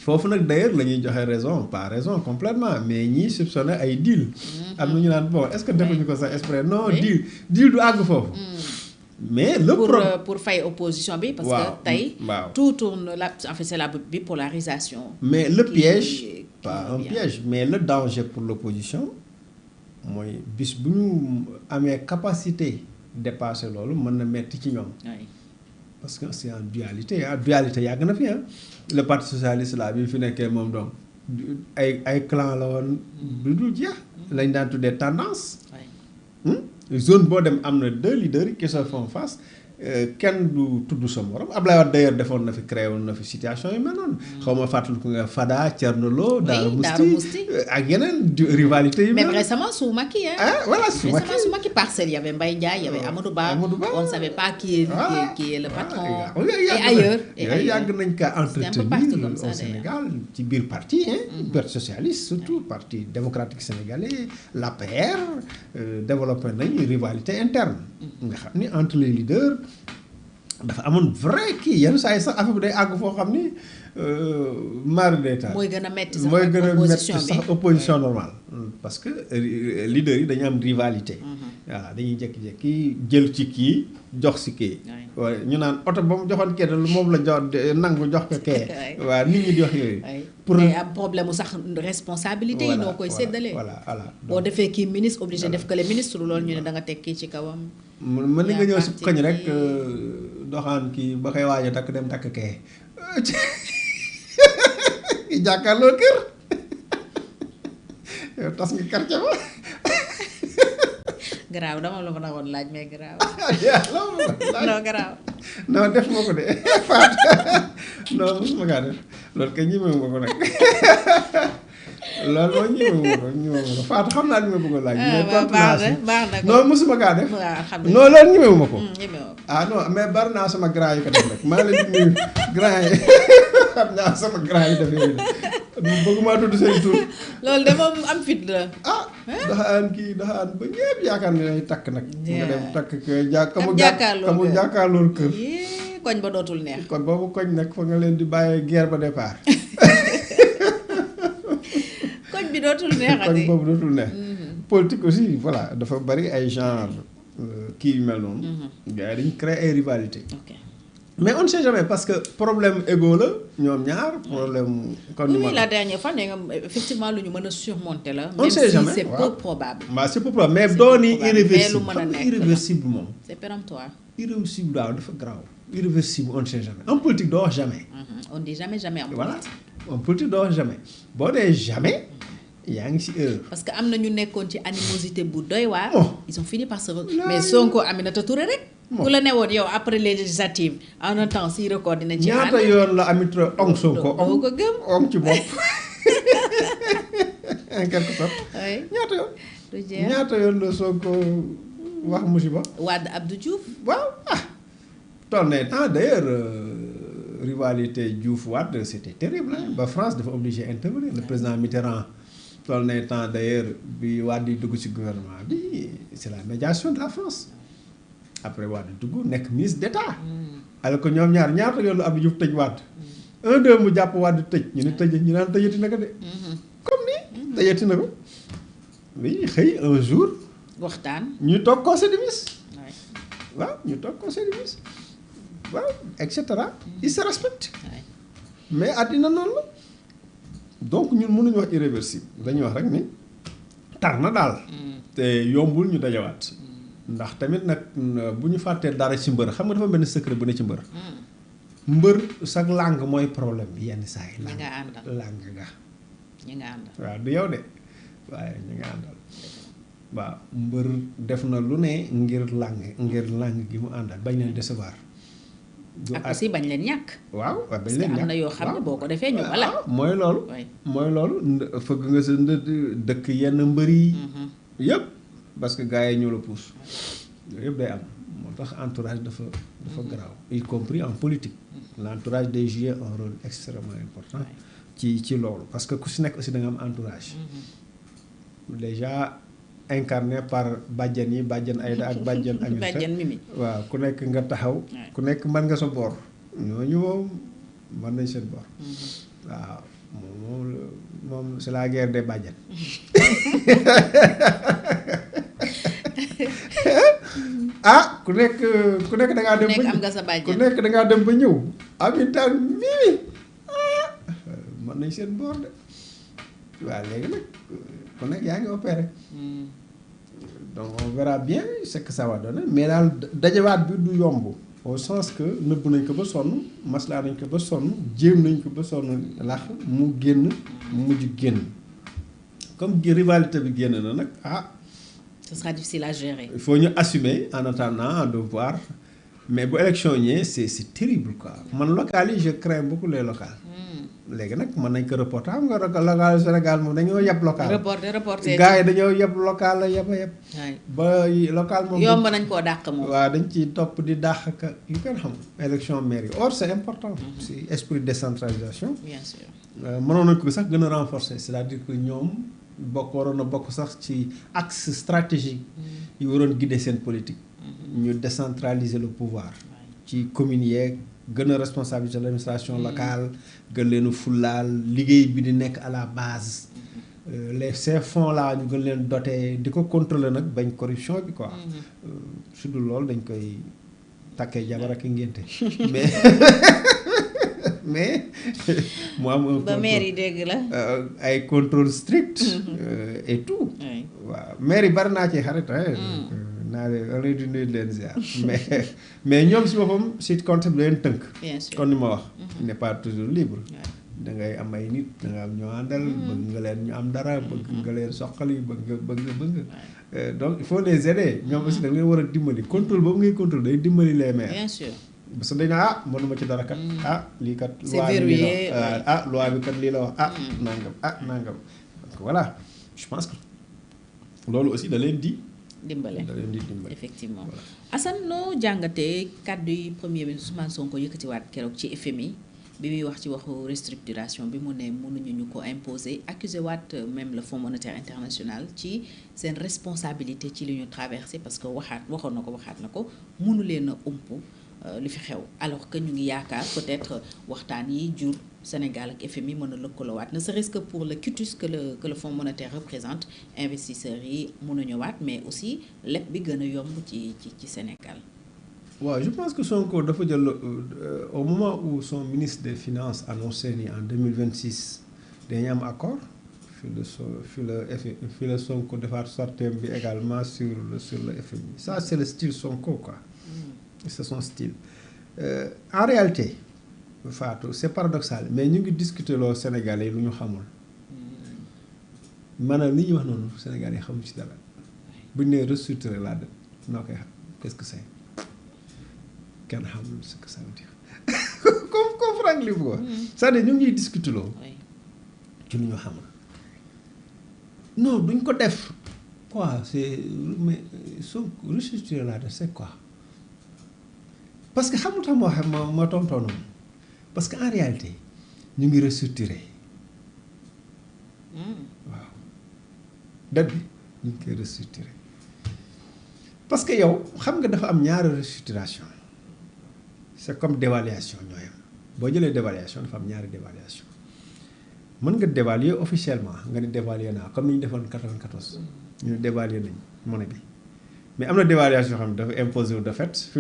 foofu nag d'ailleurs la ñuy joxe raison pas raison complètement mais ñii soupçonné ay deal. am na ñu naan bon est-ce que defuñu ko sax exprès non deal du àgg foofu. mais le pour fay opposition bi. parce que tey. tout tourne là en fait c'est la bipolarisation. mais le piège pas un piège mais le danger pour l'opposition mooy bis bu ñu amee capacité dépasser loolu mën na metti ci ñoom. parce que c'est en dualité dualité yàgg na fi le parti socialiste là bi fi nekkee moom donc ay clan la woon du dul jeex lañ daan tuddee tendance. zone boo dem am na 2 leaders qui se font face kenn du tudd sa morom Ablaye Wade d'ailleurs defoon na fi créé woon na fi situation yu mel noonu. xaw ma fàttaliku nga Fada Thierno Lo. Darou Mousti ak yeneen rivalité yu mel. même récemment sous Macky voilà sous Macky récemment sous Macky Parcelles y avait Mbaye Ndiaye y avait Amadou Ba. on ne savait pas qui est le patron. et ailleurs yooyu yàgg nañ ko entretenir au Sénégal ci biir parti parti socialiste surtout parti démocratique sénégalais l'APR développé nañ rivalité interne. nga xam ni entre les leaders. dafa amoon vrai kii yenn saa yi sax affaire bi day àgg foo xam ni mari d'état mooy gën a metti sax opposition normale parce que leaders yi dañu am rivalité. voilà dañuy jékki-jékki jël ci kii jox si kii. waaye ñu naan oto ba mu joxoon kee moom la jox nangu jox ko kee. waaw nit ñi di wax yooyu. pour mais am problème mu sax responsabilité yi noo koy séddalee. voilà boo defee kii ministre obligé def que le ministre loolu ñu ne da nga teg kii ci kawam. mën na nga ñëw si koñ rek doxaan kii ba koy waaj a takk dem takk kee ki jàkkaarloo kër yow tas nga quartier ba. garaaw dama la ma naroon laaj mais garaaw. non garaaw. non def ma ko de non mosuma kaa def loolu kay ñemewu ma ko nag loolu mooy ñemewu ma ko Fatou xam naa li ma bëgg a laaj. baax na non mosuma kaa def. non loolu ñemewu ma ko. non mais bari naa sama grand yi ko def rek maa leen di nuyu grand yi xam naa sama grand yi def yooyu bëgguma tudd seen tur. loolu de moom am fit la. daxaan ba ñëpp yaakaar ne lay takk nag. nga dem takk ka mu jàkkaarloolu kër. koñ ba dootul neex. kon boobu koñ nag fa nga leen di bàyyee guerre ba départ. koñ bi dootul neexati. koñ boobu dootul neex. politique aussi voilà dafa bari ay genre kii yu mel noonu. gars yi dañu créer ay rivalité. mais on ne sait jamais parce que problème égo la ñoom ñaar problème. kon oui la dernière fois nee nga effectivement lu ñu mën a surmonter la. on ne sait jamais c'est peu probable. waaw c'est peu probable mais dooni irréversible xam nga irréversible moom. c'est péremptoire. irréversible waaw dafa grave. irréversible on ne sait jamais en politique doo wax jamais. on dit jamais en politique. voilà en politique doo wax jamais boo dee jamais. yaa ngi ci heure. parce que am na ñu nekkoon ci animosité bu doy waar. ils ont fini par se mais Sonko Aminata Touré rek. ku la ne woon yow après les législatives en un temps si record dina ci. ñaata yoon la Aminata ong Sonko doo ko gëm ong ci bopp. en quelque sorte. ñaata yoon. du jeex ñaata yoon la Sonko wax musiba. Wade Abdou Diouf. waaw toll na temps d'ailleurs rivalité Diouf Wade c'était terrible ba France dafa obligé intervenir le président Mitterrand. toll na temps d'ailleurs bi Wade di dugg ci gouvernement bi c'est la médiation de la France après Wade dugg nekk ministre d'État alors que ñoom ñaata yoon la Abdou Diouf tëj Wade 1-2 mu jàpp Wade tëj ñu ne tëj ñu naan tëjati na ko de comme ni tëjati na ko oui xëy un jour waxtaan ñu toog conseil des ministres waaw ñu toog conseil des ministres waaw et cetera ils se respectent mais àddina noonu la donc ñun mënuñu wax irréversible dañuy wax rek ni tar na daal te yombul ñu dajawaat ndax tamit nag bu ñu fàttee dara ci mbër xam nga dafa benn secret bu ne ci mbër sa langue mooy problème bi yenn saa yi langue ga ñi nga àndal waaw du yow de waaye ñi nga àndal waaw mbër def na lu ne ngir langue gi mu àndal bañ leen décevoir ak aussi bañ leen ñàkk. waaw bañ leen ñàkk am na yoo xam ne boo ko defee ñu wala. mooy loolu. fëgg nga sa dëkk yenn mbër yi. yëpp parce que gars yi ñoo la pousse. yooyu yëpp day am moo tax entourage dafa garaaw. y compris en politique. l'entourage day jouer un rôle extrêmement important. ci loolu parce que ku si nekk aussi da nga am entourage. déjà incarné par bàjjan yi bàjjan Aïda ak bàjjan Aminata bàjjan Mimi waaw ku nekk nga taxaw ku nekk mën nga sa boor ñooñu moom mën nañ seen boor waaw moom c'est la guerre des bàjjen. Ah ku nekk da ngaa dem. ku nekk am nga sa bàjjen ku nekk da ngaa dem ba ñëw. Aminata Mimi mën nañ seen boor de waaw léegi nag ku nekk yaa ngi opéré. Donc on verra bien ce que ça va donner mais daal dajawaat bi du yomb au sens que nëbb nañ ko ba sonn maslaa nañ ko ba sonn jéem nañ ko ba sonn lax mu génn mu mujj génn comme rivalité bi génn na nag ce sera difficile à gérer. Il faut ñu assumer en attendant de voir mais bu élection ñëwee c'est terrible quoi man local yi je crains beaucoup les locales. léegi nag mën nañ ko reporter xam nga local Sénégal moom dañoo yeb local. reporter gars yi dañoo yeb local la yeb ba local moom yomb nañ koo dàq moom. waaw dañ ciy topp di dàq ka yu kenn xam élection maire yi or c'est important. si esprit de décentralisation. bien sûr. mënoon nañ ko sax gën a renforcer c'est-à-dire que ñoom waroon a bokk sax ci axe stratégique. yi waroon guider seen politique. ñu décentraliser le pouvoir. ci communes yeeg. gën a responsabilité de l'administration locale gën leen a fullaal liggéey bi di nekk à la base ces fonds là ñu gën leen doter di ko contrôler nag bañ corruption bi quoi su dul loolu dañ koy takkee jabar ak ngénte mais mu am ba maire yi dégg la ay contrôle strict et tout waaw maire yi bari naa ci xarit naa leen di nuyu leen ziar mais ñoom si boppam si concept bi leen tënk. bien sûr kon ni ma wax. n'est pas toujours libre. da ngay am ay nit da nga am ñoo àndal. bëgg nga leen ñu am dara bëgg nga leen soqali bëgg. donc il faut les aider ñoom aussi da nga leen war a dimbali contrôle boobu ngay contrôle day dimbali les maires. bien sûr. parce que dañ ne mënuma ci dara kat. lii kat. c'est verrouillé loi bi kat lii la wax nangam donc voilà je pense que loolu aussi da leen di. dimbale effectivement Assane noo jàngatee kàddu yi premier ministre Ousmane Sonko yëkkatiwaat keroog ci FMI bi muy wax ci waxu restructuration bi mu ne mënuñu ñu ko imposer accusé waat même le Fonds monétaire international ci seen responsabilité ci li ñu traversé parce que waxoon na ko mënu leen a ump li fi xew alors que ñu ngi yaakaar peut-être waxtaan yi jur Sénégal ak FMI mën a lëkkaloowaat ne serait-ce que pour le quitus que le Fonds monétaire représente investisseurs yi mën a ñëwaat mais aussi lépp bi gën a yomb ci Sénégal. waaw je pense que Sonko dafa jël au moment où son ministre des finances annoncé ni en 2026 dañu am accord fi la Sonko defaat sorteem bi également sur le FMI ça c'est le style Sonko quoi. C'est son style en réalité Fatou c'est paradoxal mais ñu ngi discuter loo Sénégalais yi lu ñu xamul maanaam li ñuy wax noonu Sénégalais yi xamuñ ci dara bu ñu nee restructurer la dette noo koy xam qu'est-ce que c'est kenn xamul ce que ça veut dire comme comprendre li mu ko c'est-à-dire ñu ngi discuter loo ci lu ñu xamul non duñ ko def quoi c'est mais soo restructurer la dette c'est quoi. parce que xamul tax moo tontoo noonu parce que en réalité ñu ngi restructurer waaw dette bi ñu ngi koy restructurer parce que yow xam nga dafa am ñaari restructuration c'est comme dévaluation ñooyam boo jëlee dévaluation dafa am ñaari dévaluation mën nga dévaluer officiellement nga ne dévaluer naa comme ni ñu defoon 94 ñu ne dévaluer nañ monnaie bi mais am na dévaluation yoo xam ne dafa imposé wu de fait